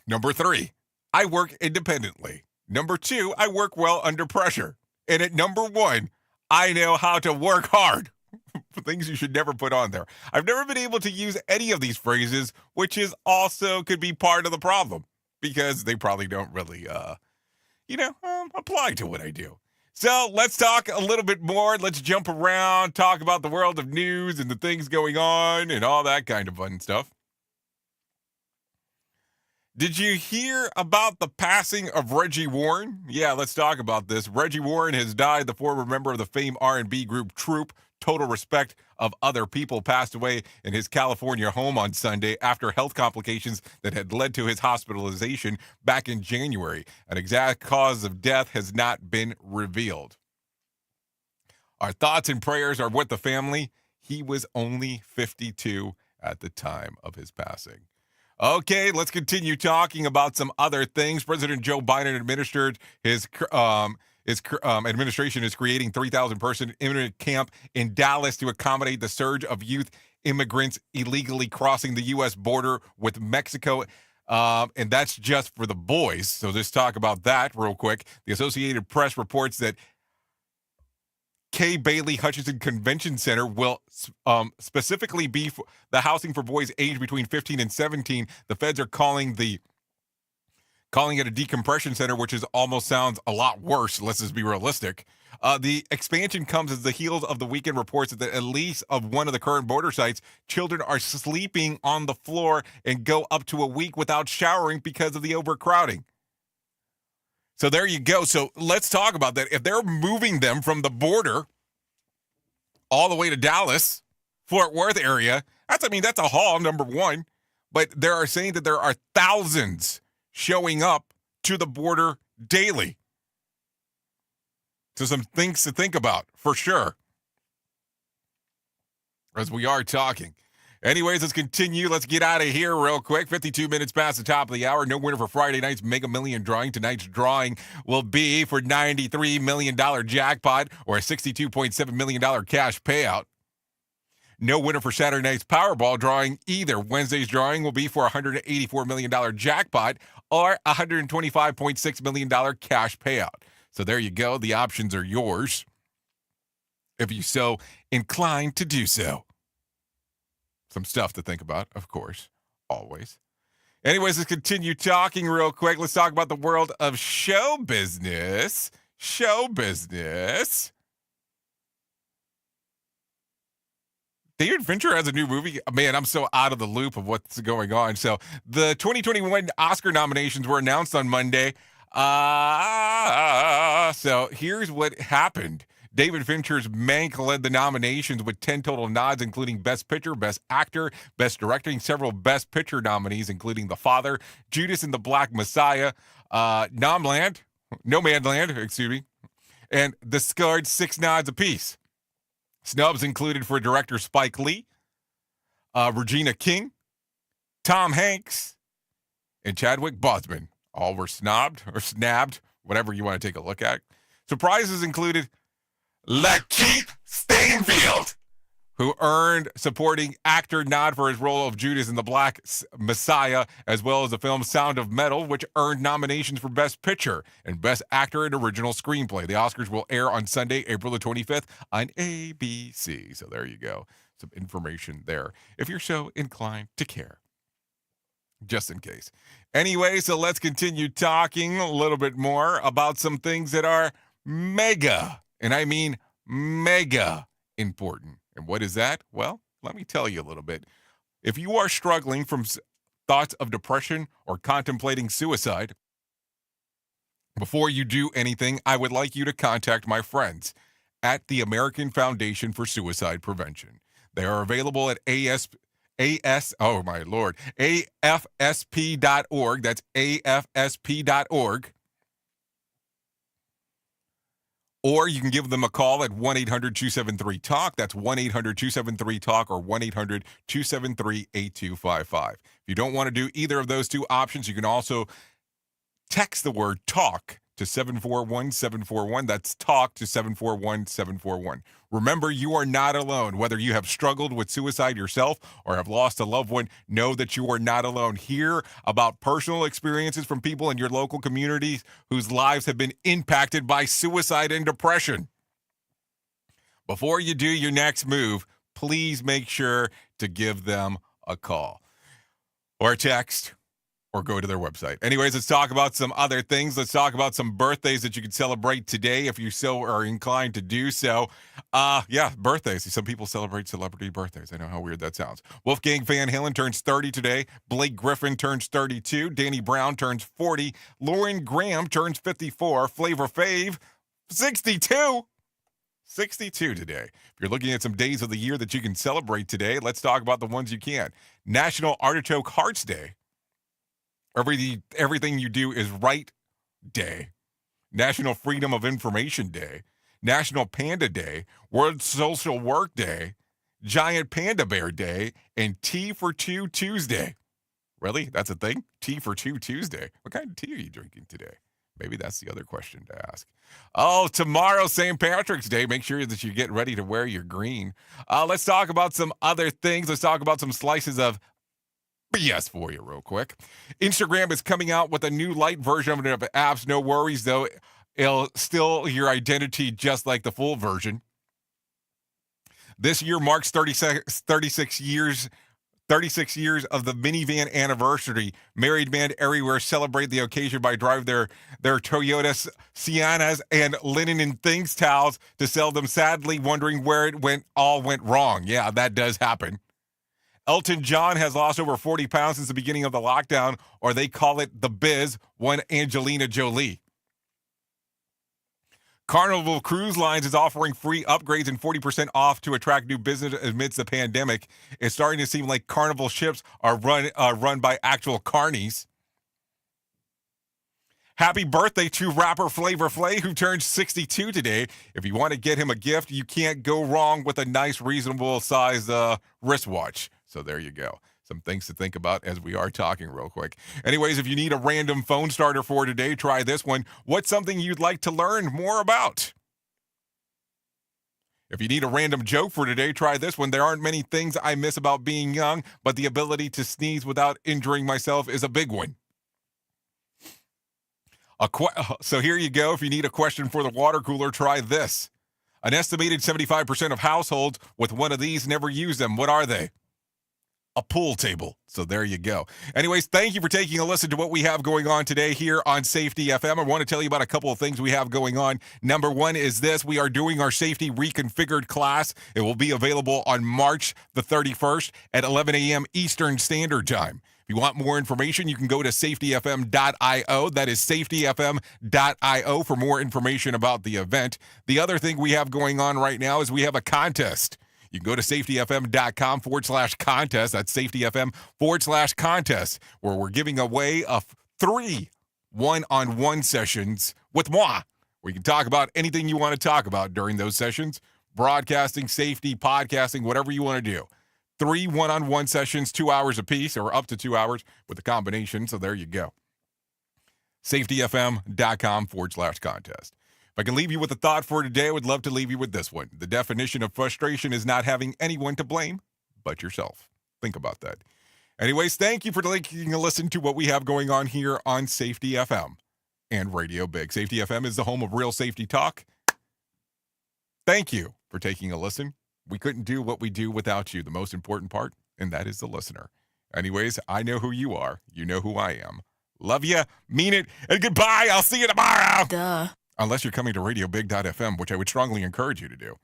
E: Number 3, I work independently. Number 2, I work well under pressure. And at number 1, I know how to work hard. Things you should never put on there. I've never been able to use any of these phrases, which is also could be part of the problem because they probably don't really, apply to what I do. So let's talk a little bit more. Let's jump around, talk about the world of news and the things going on and all that kind of fun stuff. Did you hear about the passing of Reggie Warren? Yeah, let's talk about this. Reggie Warren has died. The former member of the famed R&B group Troop, Total Respect of Other People, passed away in his California home on Sunday after health complications that had led to his hospitalization back in January. An exact cause of death has not been revealed. Our thoughts and prayers are with the family. He was only 52 at the time of his passing. Okay, let's continue talking about some other things. President Joe Biden administered his administration is creating 3,000-person immigrant camp in Dallas to accommodate the surge of youth immigrants illegally crossing the U.S. border with Mexico. And that's just for the boys. So let's talk about that real quick. The Associated Press reports that Kay Bailey Hutchinson Convention Center will specifically be the housing for boys aged between 15 and 17. The feds are calling it a decompression center, which almost sounds a lot worse. Let's just be realistic. The expansion comes as the heels of the weekend reports that at least of one of the current border sites, children are sleeping on the floor and go up to a week without showering because of the overcrowding. So there you go. So let's talk about that. If they're moving them from the border all the way to Dallas, Fort Worth area, that's a haul, number one. But they are saying that there are thousands showing up to the border daily. So some things to think about, for sure, as we are talking. Anyways, let's continue. Let's get out of here real quick. 52 minutes past the top of the hour. No winner for Friday night's Mega Million drawing. Tonight's drawing will be for $93 million jackpot or a $62.7 million cash payout. No winner for Saturday night's Powerball drawing either. Wednesday's drawing will be for a $184 million jackpot or a $125.6 million cash payout. So there you go. The options are yours if you so inclined to do so. Some stuff to think about, of course, always. Anyways, let's continue talking real quick. Let's talk about the world of show business. Show business. David Fincher has a new movie. Man, I'm so out of the loop of what's going on. So the 2021 Oscar nominations were announced on Monday. So here's what happened. David Fincher's Mank led the nominations with 10 total nods, including Best Picture, Best Actor, Best Directing, several Best Picture nominees, including The Father, Judas and the Black Messiah, Nomadland, and The Scarred, 6 nods apiece. Snubs included for director Spike Lee, Regina King, Tom Hanks, and Chadwick Boseman. All were snobbed or snabbed, whatever you want to take a look at. Surprises included Lakeith Stanfield, who earned supporting actor nod for his role of Judas in the Black Messiah, as well as the film Sound of Metal, which earned nominations for Best Picture and Best Actor and Original Screenplay. The Oscars will air on Sunday, April the 25th on ABC. So there you go. Some information there, if you're so inclined to care. Just in case. Anyway, so let's continue talking a little bit more about some things that are mega, and I mean mega important. And what is that? Well, let me tell you a little bit. If you are struggling from thoughts of depression or contemplating suicide, before you do anything, I would like you to contact my friends at the American Foundation for Suicide Prevention. They are available at AFSP.org. That's AFSP.org. Or you can give them a call at 1-800-273-TALK. That's 1-800-273-TALK or 1-800-273-8255. If you don't want to do either of those two options, you can also text the word TALK to 741-741. That's TALK to 741-741. Remember, you are not alone. Whether you have struggled with suicide yourself or have lost a loved one, know that you are not alone. Hear about personal experiences from people in your local communities whose lives have been impacted by suicide and depression. Before you do your next move, please make sure to give them a call or a text, or go to their website. Anyways, let's talk about some other things. Let's talk about some birthdays that you can celebrate today if you so are inclined to do so. Birthdays. Some people celebrate celebrity birthdays. I know how weird that sounds. Wolfgang Van Halen turns 30 today. Blake Griffin turns 32. Danny Brown turns 40. Lauren Graham turns 54. Flavor Flav, 62. 62 today. If you're looking at some days of the year that you can celebrate today, let's talk about the ones you can. National Artichoke Hearts Day. Everything you do is right day. National Freedom of Information Day. National Panda Day. World Social Work Day. Giant Panda Bear Day. And Tea for Two Tuesday. Really? That's a thing? Tea for Two Tuesday. What kind of tea are you drinking today? Maybe that's the other question to ask. Oh, tomorrow, St. Patrick's Day. Make sure that you get ready to wear your green. Let's talk about some other things. Let's talk about some slices of BS for you real quick. Instagram is coming out with a new light version of apps. No worries, though. It'll still your identity just like the full version. This year marks 36 years of the minivan anniversary. Married Men Everywhere celebrate the occasion by driving their Toyota Siennas and linen and things towels to sell them, sadly wondering where it all went wrong. Yeah, that does happen. Elton John has lost over 40 pounds since the beginning of the lockdown, or they call it the biz, one Angelina Jolie. Carnival Cruise Lines is offering free upgrades and 40% off to attract new business amidst the pandemic. It's starting to seem like Carnival ships are run by actual carnies. Happy birthday to rapper Flavor Flav, who turns 62 today. If you want to get him a gift, you can't go wrong with a nice, reasonable size wristwatch. So there you go. Some things to think about as we are talking real quick. Anyways, if you need a random phone starter for today, try this one. What's something you'd like to learn more about? If you need a random joke for today, try this one. There aren't many things I miss about being young, but the ability to sneeze without injuring myself is a big one. So here you go. If you need a question for the water cooler, try this. An estimated 75% of households with one of these never use them. What are they? A pool table. So there you go. Anyways, thank you for taking a listen to what we have going on today here on Safety FM. I want to tell you about a couple of things we have going on. Number one is this. We are doing our Safety Reconfigured class. It will be available on March the 31st at 11 a.m. Eastern Standard Time. If you want more information, you can go to safetyfm.io. That is safetyfm.io for more information about the event. The other thing we have going on right now is we have a contest. You can go to safetyfm.com/contest. That's safetyfm.com/contest, where we're giving away 3 one-on-one sessions with moi. We can talk about anything you want to talk about during those sessions. Broadcasting, safety, podcasting, whatever you want to do. 3 one-on-one sessions, 2 hours apiece, or up to 2 hours with a combination. So there you go. safetyfm.com/contest. If I can leave you with a thought for today, I would love to leave you with this one. The definition of frustration is not having anyone to blame but yourself. Think about that. Anyways, thank you for taking a listen to what we have going on here on Safety FM and Radio Big. Safety FM is the home of real safety talk. Thank you for taking a listen. We couldn't do what we do without you, the most important part, and that is the listener. Anyways, I know who you are. You know who I am. Love you, mean it, and goodbye. I'll see you tomorrow.
H: Duh.
E: Unless you're coming to radiobig.fm, which I would strongly encourage you to do.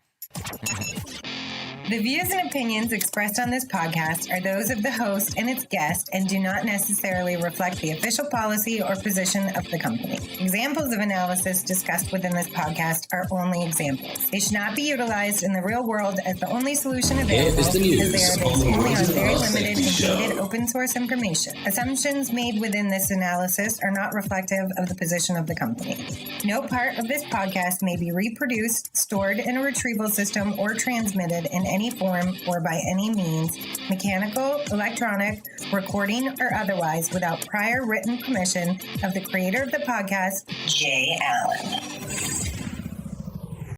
D: The views and opinions expressed on this podcast are those of the host and its guest and do not necessarily reflect the official policy or position of the company. Examples of analysis discussed within this podcast are only examples. They should not be utilized in the real world as the only solution available because they are based only on very limited and dated open source information. Assumptions made within this analysis are not reflective of the position of the company. No part of this podcast may be reproduced, stored in a retrieval system, or transmitted in any form or by any means, mechanical, electronic, recording, or otherwise, without prior written permission of the creator of the podcast, Jay Allen.